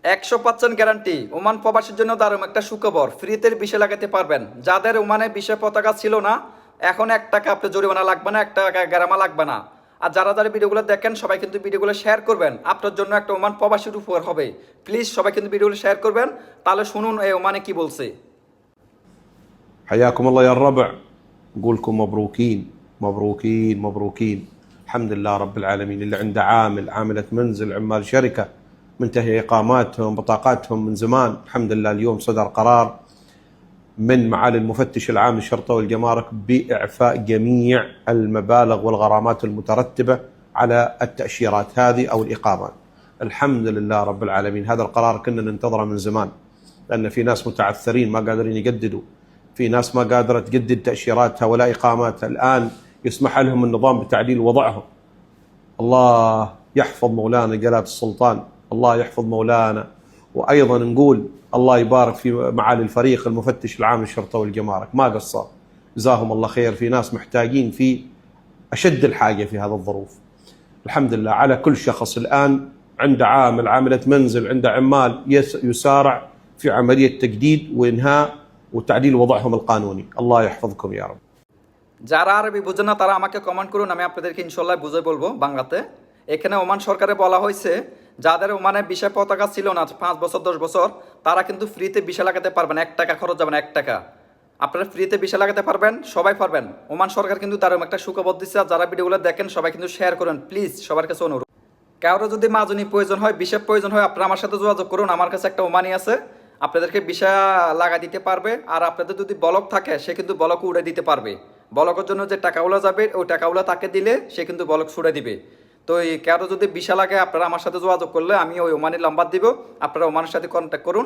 100% guarantee. Oman প্রবাসীর জন্য দারুণ একটা সুখবর, ফ্রিতে ভিসা লাগাতে পারবেন। যাদের ওমানে ভিসা পতাকা ছিল না, এখন 1 টাকা আপনার জরিমানা লাগবে না, 1 টাকা গ্রামা লাগবে না। আর যারা যারা ভিডিওগুলো দেখেন সবাই কিন্তু ভিডিওগুলো শেয়ার করবেন, আপনার জন্য একটা ওমান প্রবাসীর উপকার হবে। প্লিজ সবাই কিন্তু ভিডিওগুলো শেয়ার করবেন। তাহলে শুনুন এই ওমানে কি বলছে। حياكم الله يا الربع، نقول لكم مبروكين مبروكين مبروكين. الحمد لله رب العالمين. اللي عنده عاملة منزل، عمال شركة منتهي إقاماتهم بطاقاتهم من زمان، الحمد لله اليوم صدر قرار من معالي المفتش العام للشرطة والجمارك بإعفاء جميع المبالغ والغرامات المترتبة على التأشيرات هذه أو الإقامات. الحمد لله رب العالمين. هذا القرار كنا ننتظره من زمان، لأن في ناس متعثرين ما قادرين يجددوا، في ناس ما قادرة تجدد تأشيراتها ولا إقاماتها، الآن يسمح لهم النظام بتعديل وضعهم. الله يحفظ مولانا جلالة السلطان، الله يحفظ مولانا. وأيضا نقول الله يبارك في معالي الفريق المفتش العام للشرطة والجمارك، ما قصر، جزاهم الله خير. في ناس محتاجين في أشد الحاجة في هذه الظروف. الحمد لله على كل شخص الآن عنده عاملة منزل، عنده عمال، يسارع في عملية تجديد وإنهاء وتعديل وضعهم القانوني. الله يحفظكم يا رب. যারা আরবি বুঝেন না তারা আমাকে কমেন্ট করুন, আমি আপনাদেরকে ইনশাল্লাহ বুঝে বলবো বাংলাতে। এখানে ওমান সরকারে বলা হয়েছে যাদের ওমানে ভিসা পতাকা ছিল না 5 বছর 10 বছর, তারা কিন্তু ফ্রিতে ভিসা লাগাতে পারবেন, 1 টাকা খরচ যাবে না, 1 টাকা। আপনারা ফ্রিতে ভিসা লাগাতে পারবেন, সবাই পারবেন। ওমান সরকার কিন্তু দারুণ একটা সুখবর দিচ্ছে। আর যারা ভিডিওগুলো দেখেন সবাই কিন্তু শেয়ার করুন প্লিজ, সবার কাছে অনুরোধ। কারো যদি মাজনি প্রয়োজন হয়, ভিসা প্রয়োজন হয়, আপনারা আমার সাথে যোগাযোগ করুন। আমার কাছে একটা ওমানি আছে, আপনাদেরকে ভিসা লাগা দিতে পারবে। আর আপনাদের যদি বলক থাকে সে কিন্তু বলক উড়ে দিতে পারবে। বলকের জন্য যে টাকাগুলো যাবে ওই টাকাগুলো তাকে দিলে সে কিন্তু বলক ছুড়ে দিবে। তো এই কারো যদি ভিসা লাগে আপনারা আমার সাথে যোগাযোগ করলে আমি ওই ওমানির নাম্বার দিব, আপনারা ওমানের সাথে কন্ট্যাক্ট করুন।